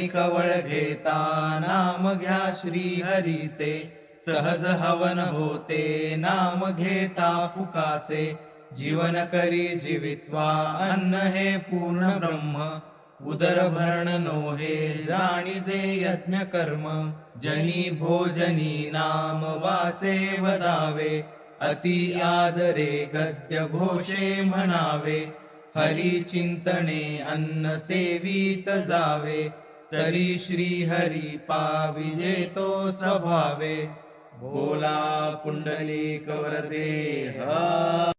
जनी कवळ घेता नाम घ्या श्री हरीचे, सहज हवन होते नाम घेता फुकाचे, जीवन करी जीवित्वा अन्न हे पूर्ण ब्रह्म, उदर भरण नोहे जाणीजे यज्ञ कर्म, जनी भोजनी नाम वाचे वदावे, अति आदरे गद्य घोषे म्हणावे, हरी चिंतने अन्न सेवित जावे, तरी श्री हरी पाविजे तो स्वभावे, बोला पुंडलिक वरदे हा।